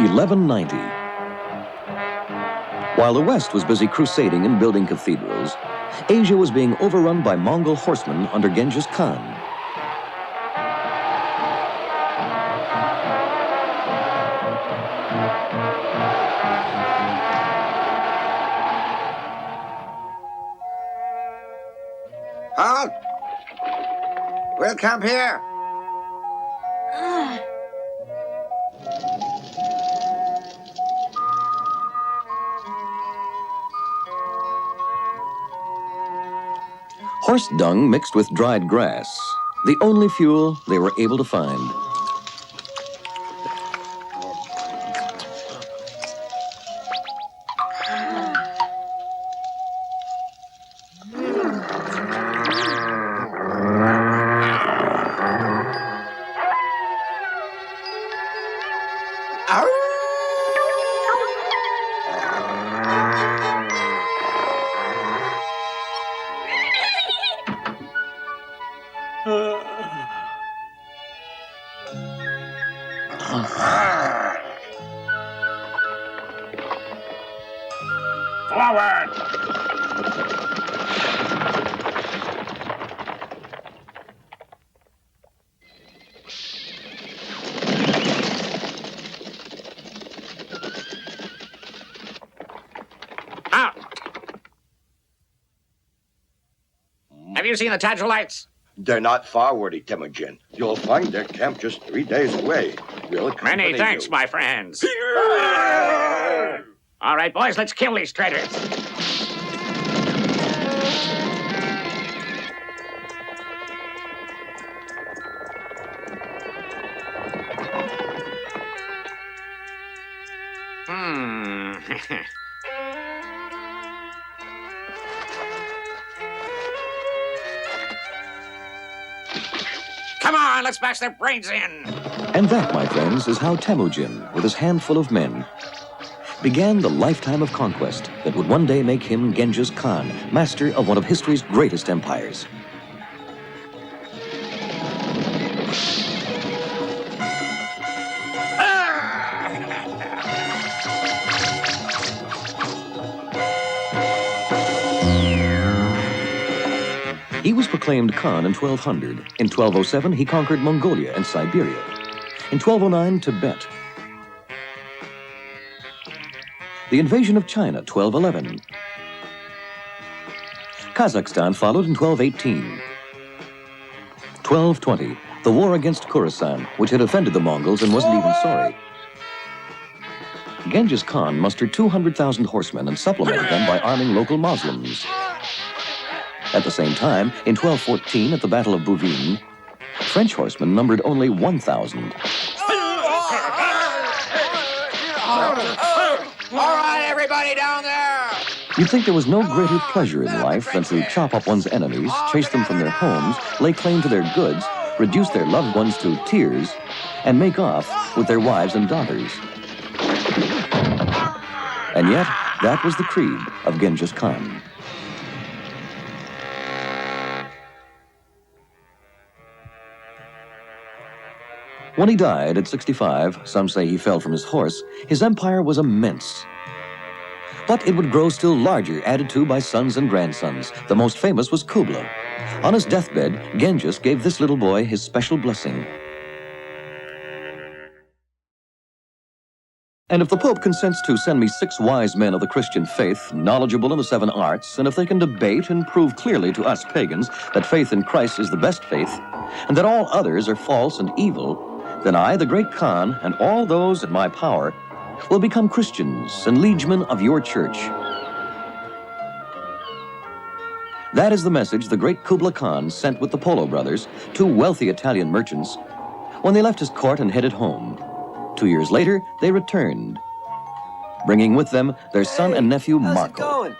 1190. While the West was busy crusading and building cathedrals, Asia was being overrun by Mongol horsemen under Genghis Khan. Halt! We'll camp here. Horse dung mixed with dried grass, the only fuel they were able to find. Forward! Out! Have you seen the Tadrulites? They're not far, worthy Temujin. You'll find their camp just 3 days away. We'll accompany Many thanks, you. my friends. All right, boys, let's kill these traitors. Come on, let's bash their brains in. And that, my friends, is how Temujin, with his handful of men, began the lifetime of conquest that would one day make him Genghis Khan, master of one of history's greatest empires. He was proclaimed Khan in 1200. In 1207, he conquered Mongolia and Siberia. In 1209, Tibet. The invasion of China, 1211. Kazakhstan followed in 1218. 1220, the war against Khorasan, which had offended the Mongols and wasn't even sorry. Genghis Khan mustered 200,000 horsemen and supplemented them by arming local Muslims. At the same time, in 1214, at the Battle of Bouvines, French horsemen numbered only 1,000. All right, everybody down there. You'd think there was no greater pleasure in life than to chop up one's enemies, chase them from their homes, lay claim to their goods, reduce their loved ones to tears, and make off with their wives and daughters. And yet, that was the creed of Genghis Khan. When he died at 65, some say he fell from his horse, his empire was immense. But it would grow still larger, added to by sons and grandsons. The most famous was Kubla. On his deathbed, Genghis gave this little boy his special blessing. And if the Pope consents to send me 6 wise men of the Christian faith, knowledgeable in the 7 arts, and if they can debate and prove clearly to us pagans that faith in Christ is the best faith, and that all others are false and evil, then I, the great Khan, and all those in my power, will become Christians and liegemen of your church. That is the message the great Kubla Khan sent with the Polo brothers, 2 wealthy Italian merchants, when they left his court and headed home. 2 years later, they returned, bringing with them their son and nephew, Marco. How's it going?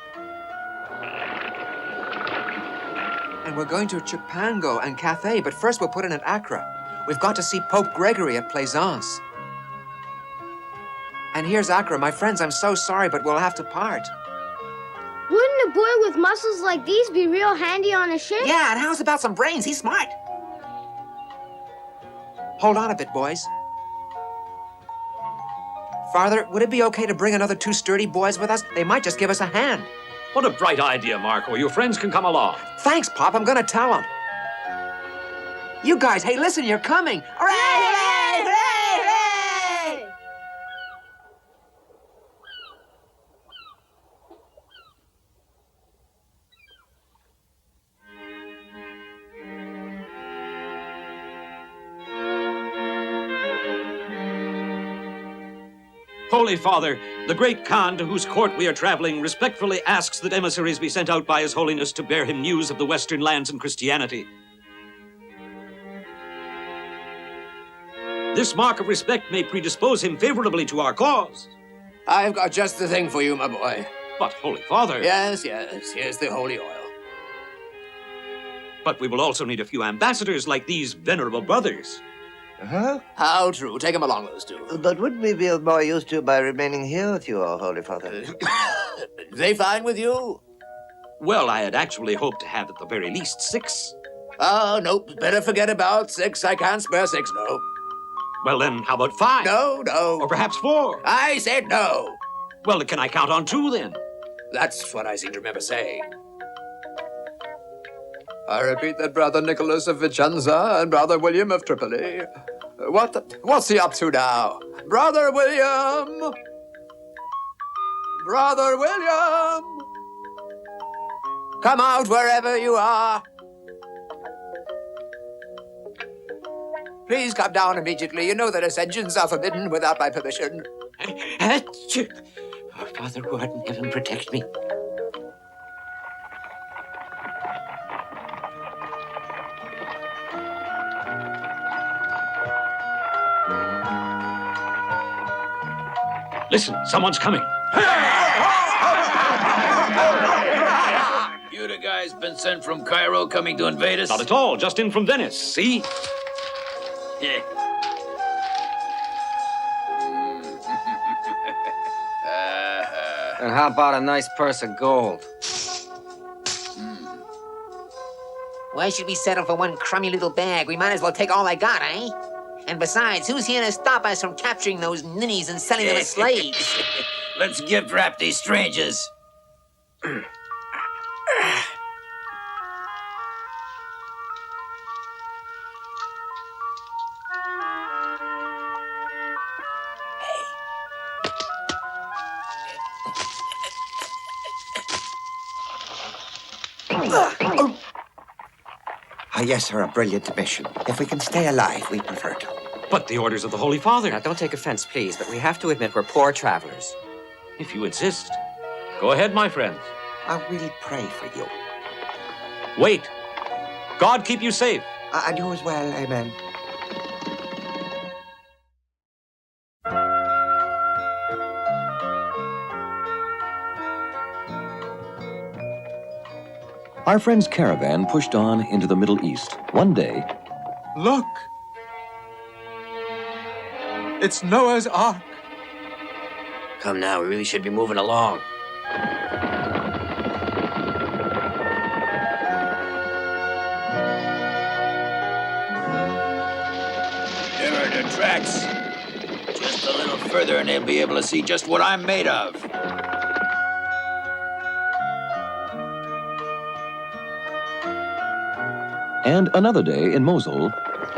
And we're going to Chipango and Cathay, but first we'll put in at Accra. We've got to see Pope Gregory at Plaisance. And here's Accra. My friends, I'm so sorry, but we'll have to part. Wouldn't a boy with muscles like these be real handy on a ship? Yeah, and how's about some brains? He's smart. Hold on a bit, boys. Father, would it be okay to bring another 2 sturdy boys with us? They might just give us a hand. What a bright idea, Marco. Your friends can come along. Thanks, Pop. I'm gonna tell them. You guys, hey, listen, you're coming. Hooray! Hooray! Hooray! Hooray! Holy Father, the great Khan to whose court we are traveling respectfully asks that emissaries be sent out by His Holiness to bear him news of the Western lands and Christianity. This mark of respect may predispose him favorably to our cause. I've got just the thing for you, my boy. But, Holy Father... Yes, here's the holy oil. But we will also need a few ambassadors like these venerable brothers. Huh? How true. Take him along, those 2. But wouldn't we be of more use to you by remaining here with you, O Holy Father? They fine with you? Well, I had actually hoped to have at the very least 6. Oh, nope. Better forget about 6. I can't spare 6, no. Well, then, how about 5? No. Or perhaps 4? I said no. Well, can I count on 2, then? That's what I seem to remember saying. I repeat that Brother Nicholas of Vicenza and Brother William of Tripoli. What's he up to now? Brother William! Brother William! Come out wherever you are. Please come down immediately. You know that ascensions are forbidden without my permission. Our Father who art in heaven, protect me. Listen, someone's coming. You the guys been sent from Cairo coming to invade us? Not at all, just in from Venice, see? And how about a nice purse of gold? Why should we settle for one crummy little bag? We might as well take all I got, eh? And besides, who's here to stop us from capturing those ninnies and selling them as slaves? Let's gift wrap these strangers. Yes, sir, a brilliant mission. If we can stay alive, we prefer to. But the orders of the Holy Father. Now, don't take offense, please, but we have to admit we're poor travelers. If you insist. Go ahead, my friends. I will pray for you. Wait. God keep you safe. And you as well, amen. Our friend's caravan pushed on into the Middle East. One day... Look! It's Noah's Ark. Come now, we really should be moving along. There are the tracks. Just a little further and they'll be able to see just what I'm made of. And another day in Mosul...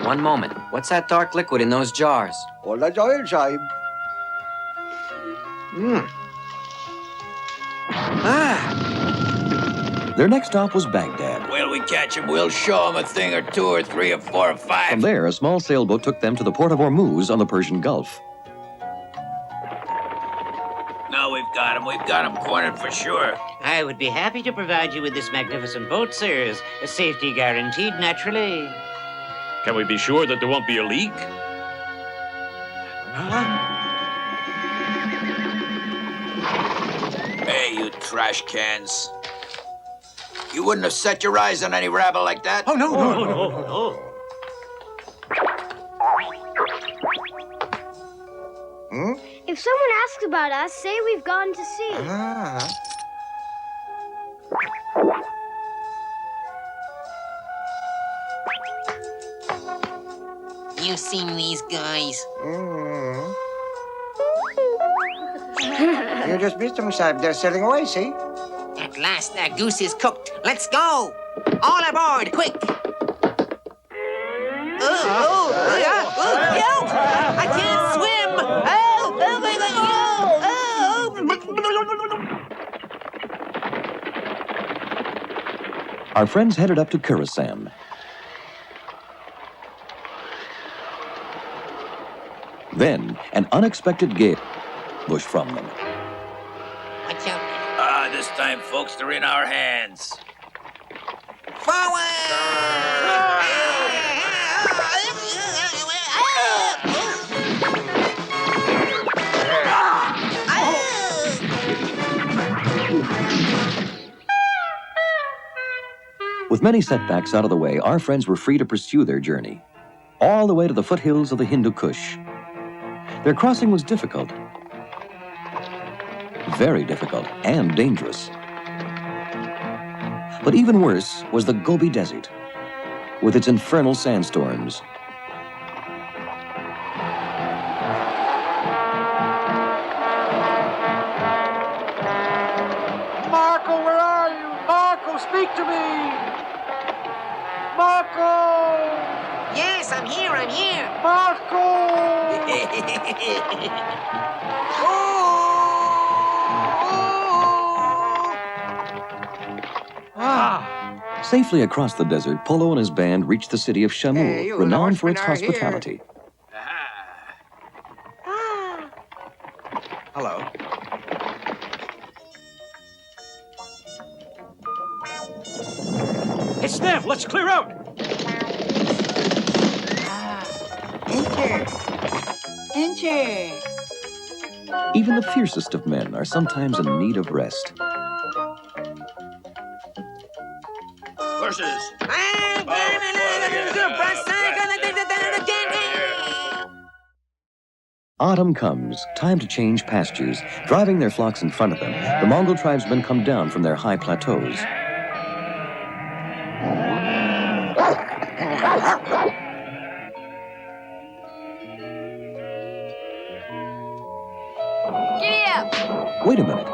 One moment. What's that dark liquid in those jars? All that oil, Jime. Their next stop was Baghdad. Well, we catch him, we'll show him a thing or 2 or 3 or 4 or 5. From there, a small sailboat took them to the port of Hormuz on the Persian Gulf. Now we've got him cornered for sure. I would be happy to provide you with this magnificent boat, sirs. Safety guaranteed, naturally. Can we be sure that there won't be a leak? Hey, you trash cans. You wouldn't have set your eyes on any rabble like that? Oh, no. If someone asks about us, say we've gone to sea. You seen these guys? You just missed them, Sahib. They're sailing away, see? At last, that goose is cooked. Let's go! All aboard, quick! Help! I can't swim! Help! Oh my God! Our friends headed up to Khorasan. Then, an unexpected gale pushed from them. Watch out. This time, folks, they're in our hands. With many setbacks out of the way, our friends were free to pursue their journey, all the way to the foothills of the Hindu Kush. Their crossing was difficult, very difficult, and dangerous. But even worse was the Gobi Desert, with its infernal sandstorms. Marco, where are you? Marco, speak to me! Marco! Yes, I'm here, I'm here. Marco! Safely across the desert, Polo and his band reached the city of Shamu, Hey, you renowned for its Norsemen are here. hospitality. Hello. Hey, Snav, let's clear out! Enter. Enter. Even the fiercest of men are sometimes in need of rest. Horses. Autumn comes, time to change pastures. Driving their flocks in front of them, the Mongol tribesmen come down from their high plateaus. Giddy up! Wait a minute.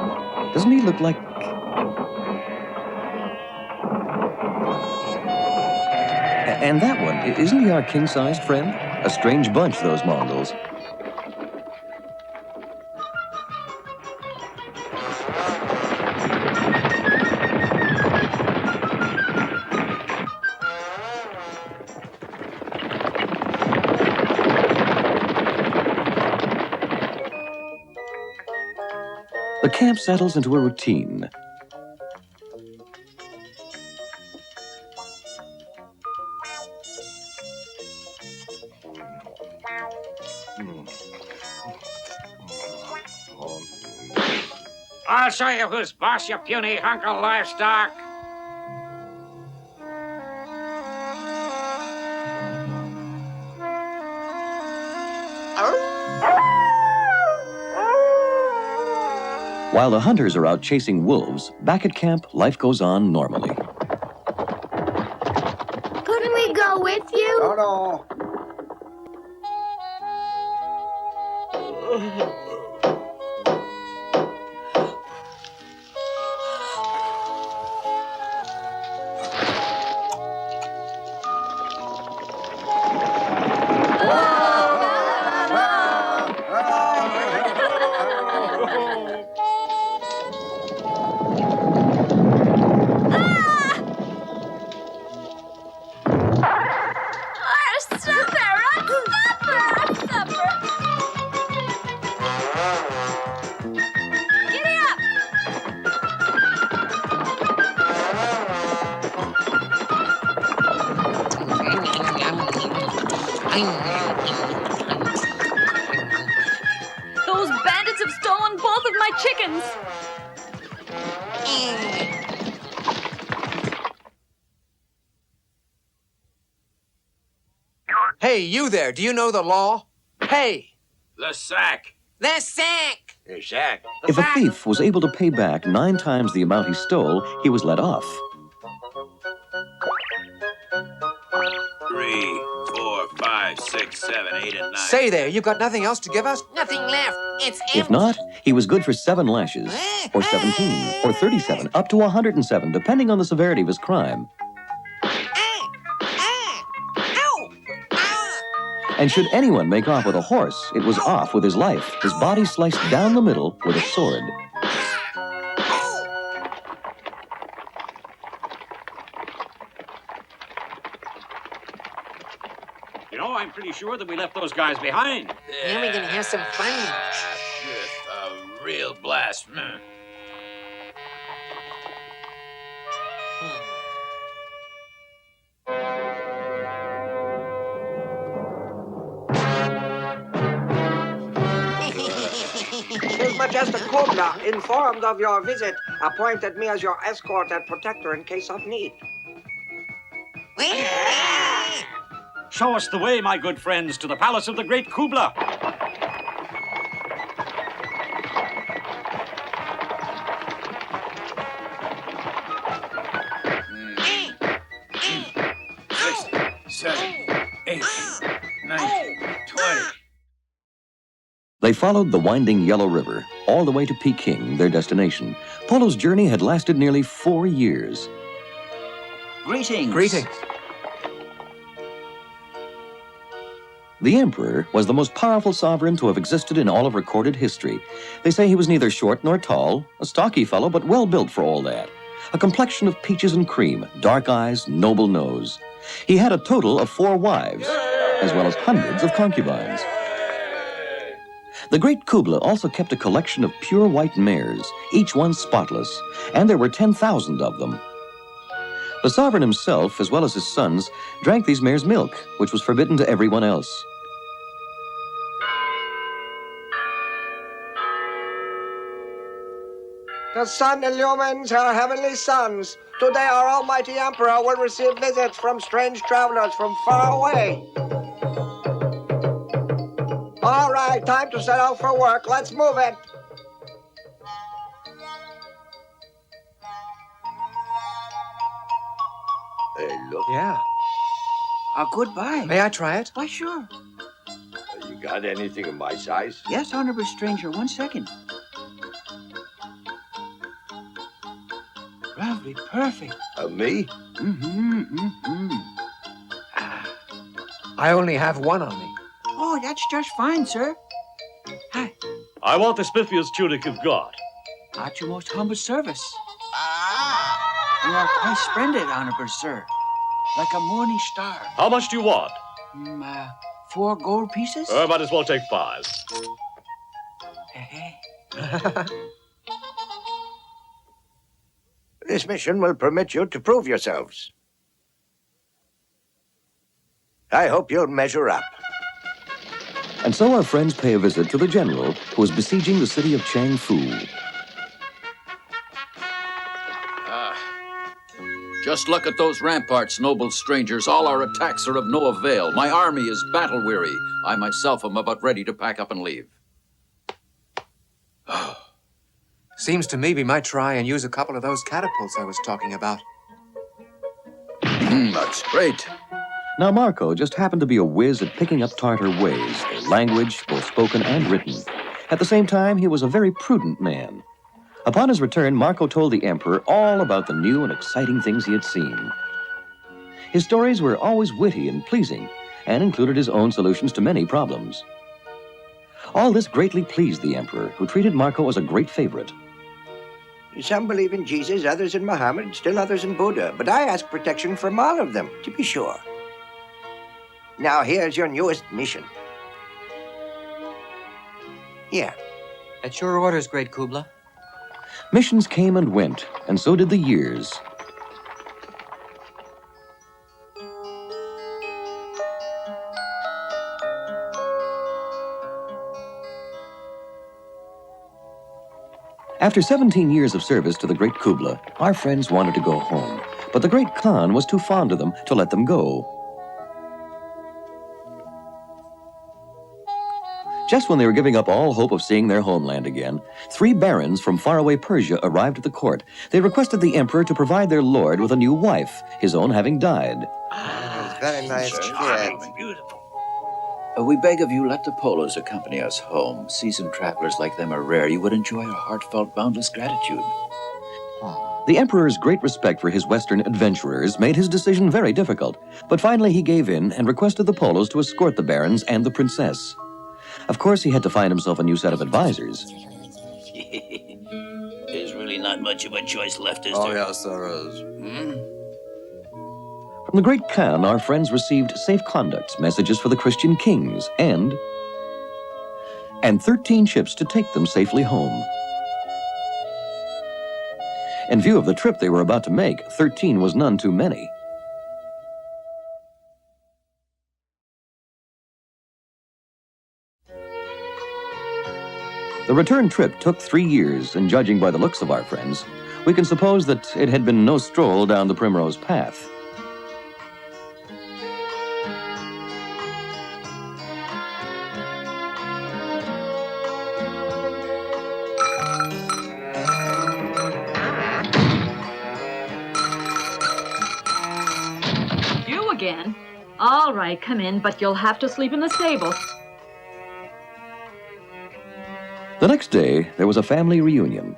Doesn't he look like... And that one, isn't he our king-sized friend? A strange bunch, those Mongols. The camp settles into a routine. I'll show you who's boss, you puny hunk of livestock. While the hunters are out chasing wolves, back at camp, life goes on normally. Couldn't we go with you? No, no. Those bandits have stolen both of my chickens! Hey, you there, do you know the law? Hey! The sack. The sack! Hey, Zach. If a thief was able to pay back 9 times the amount he stole, he was let off. 3, 4, 5. 5, 6, 7, 8, and 9. Say there, you got nothing else to give us? Nothing left. It's empty. If not, he was good for 7 lashes, or 17, or 37, up to 107, depending on the severity of his crime. And should anyone make off with a horse, it was off with his life, his body sliced down the middle with a sword. You know, I'm pretty sure that we left those guys behind. Now we're gonna have some fun. Just a real blast. His Majestic Kubla, informed of your visit, appointed me as your escort and protector in case of need. Show us the way, my good friends, to the palace of the great Kubla. They followed the winding Yellow River all the way to Peking, their destination. Polo's journey had lasted nearly 4 years. Greetings. Greetings. The emperor was the most powerful sovereign to have existed in all of recorded history. They say he was neither short nor tall, a stocky fellow, but well built for all that. A complexion of peaches and cream, dark eyes, noble nose. He had a total of 4 wives, as well as hundreds of concubines. The great Kubla also kept a collection of pure white mares, each one spotless, and there were 10,000 of them. The sovereign himself, as well as his sons, drank these mares' milk, which was forbidden to everyone else. The sun illumines her heavenly sons. Today our almighty emperor will receive visits from strange travelers from far away. All right, time to set out for work. Let's move it. Hey, look. Yeah. Goodbye. May I try it? Why, sure. You got anything in my size? Yes, Honorable Stranger, 1 second. Lovely, perfect. Me? I only have 1 on me. Oh, that's just fine, sir. Hi. I want the spiffest tunic you've got. At your most humble service. You are quite splendid, Honorable Sir. Like a morning star. How much do you want? 4 gold pieces? Might as well take 5. This mission will permit you to prove yourselves. I hope you'll measure up. And so our friends pay a visit to the general who was besieging the city of Changfu. Just look at those ramparts, noble strangers. All our attacks are of no avail. My army is battle-weary. I myself am about ready to pack up and leave. Seems to me we might try and use a couple of those catapults I was talking about. That's great. Now Marco just happened to be a whiz at picking up Tartar ways, their language, both spoken and written. At the same time, he was a very prudent man. Upon his return, Marco told the emperor all about the new and exciting things he had seen. His stories were always witty and pleasing, and included his own solutions to many problems. All this greatly pleased the emperor, who treated Marco as a great favorite. Some believe in Jesus, others in Muhammad, still others in Buddha, but I ask protection from all of them, to be sure. Now here's your newest mission. Here. At your orders, great Kubla. Missions came and went, and so did the years. After 17 years of service to the great Kubla, our friends wanted to go home, but the great Khan was too fond of them to let them go. Just when they were giving up all hope of seeing their homeland again, 3 barons from faraway Persia arrived at the court. They requested the emperor to provide their lord with a new wife, his own having died. Very nice kid. Beautiful. We beg of you, let the Polos accompany us home. Seasoned travelers like them are rare. You would enjoy our heartfelt, boundless gratitude. The Emperor's great respect for his Western adventurers made his decision very difficult, but finally he gave in and requested the Polos to escort the barons and the princess. Of course, he had to find himself a new set of advisors. There's really not much of a choice left, is there? Oh, yes, there is. From the great Khan, our friends received safe conduct messages for the Christian kings and 13 ships to take them safely home. In view of the trip they were about to make, 13 was none too many. The return trip took 3 years, and judging by the looks of our friends, we can suppose that it had been no stroll down the primrose path. You again? All right, come in, but you'll have to sleep in the stable. The next day, there was a family reunion.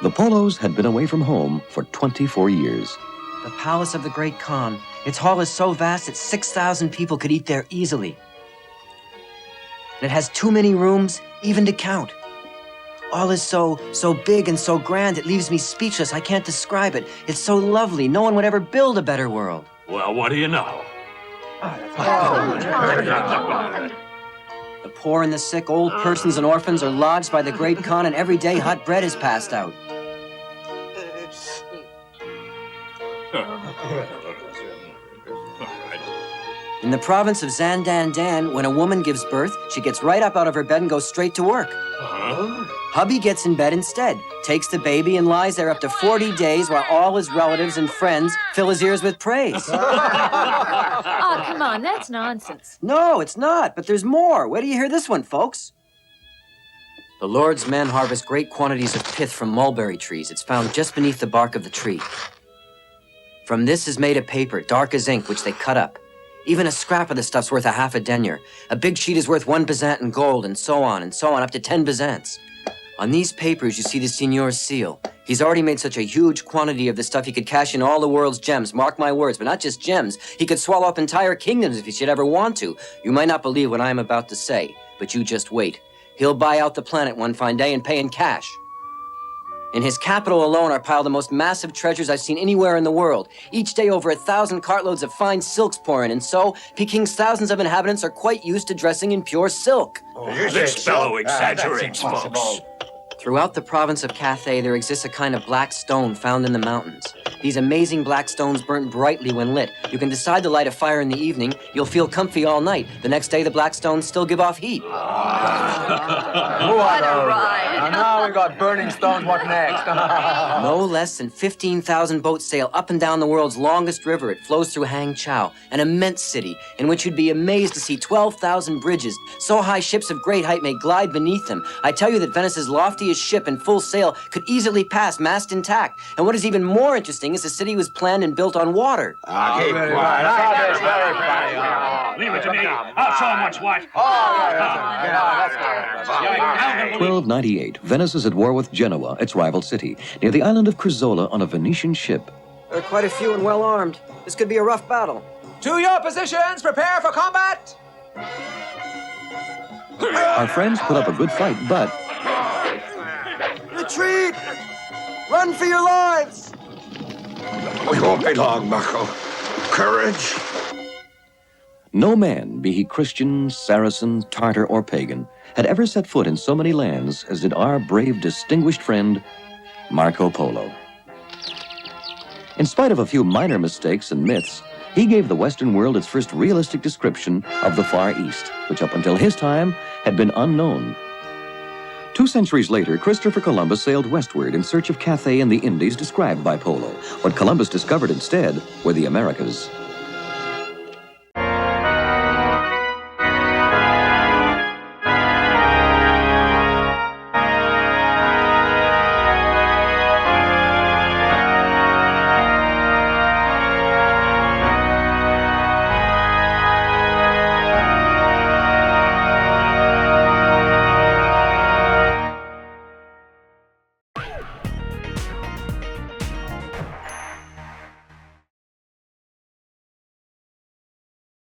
The Polos had been away from home for 24 years. The palace of the great Khan. Its hall is so vast that 6,000 people could eat there easily. And it has too many rooms even to count. All is so big and so grand, it leaves me speechless. I can't describe it. It's so lovely. No one would ever build a better world. Well, what do you know? The poor and the sick, old persons and orphans are lodged by the great Khan, and every day hot bread is passed out. In the province of Zandandan, when a woman gives birth, she gets right up out of her bed and goes straight to work. Hubby gets in bed instead, takes the baby and lies there up to 40 days while all his relatives and friends fill his ears with praise. Oh, come on, that's nonsense. No, it's not, but there's more. Where do you hear this one, folks? The Lord's men harvest great quantities of pith from mulberry trees. It's found just beneath the bark of the tree. From this is made a paper, dark as ink, which they cut up. Even a scrap of the stuff's worth a half a denier. A big sheet is worth 1 bezant in gold, and so on, up to 10 bezants. On these papers, you see the signor's seal. He's already made such a huge quantity of this stuff he could cash in all the world's gems. Mark my words, but not just gems. He could swallow up entire kingdoms if he should ever want to. You might not believe what I am about to say, but you just wait. He'll buy out the planet one fine day and pay in cash. In his capital alone are piled the most massive treasures I've seen anywhere in the world. Each day over 1,000 cartloads of fine silks pour in, and so Peking's thousands of inhabitants are quite used to dressing in pure silk. This fellow exaggerates, folks. Throughout the province of Cathay, there exists a kind of black stone found in the mountains. These amazing black stones burn brightly when lit. You can decide to light a fire in the evening. You'll feel comfy all night. The next day, the black stones still give off heat. What a ride. And now we got burning stones. What next? No less than 15,000 boats sail up and down the world's longest river. It flows through Hangzhou, an immense city in which you'd be amazed to see 12,000 bridges. So high ships of great height may glide beneath them. I tell you that Venice's loftiest ship in full sail could easily pass mast intact. And what is even more interesting is the city was planned and built on water. Leave it to me. I'll show him what's what. 1298, Venice is at war with Genoa, its rival city, near the island of Crisola on a Venetian ship. There are quite a few and well armed. This could be a rough battle. To your positions, prepare for combat! Our friends put up a good fight, but Retreat! Run for your lives! We won't be long, Marco. Courage! no man, be he Christian, Saracen, Tartar, or pagan, had ever set foot in so many lands as did our brave, distinguished friend, Marco Polo. In spite of a few minor mistakes and myths, he gave the Western world its first realistic description of the Far East, which up until his time had been unknown. 2 centuries later, Christopher Columbus sailed westward in search of Cathay and the Indies described by Polo. What Columbus discovered instead were the Americas.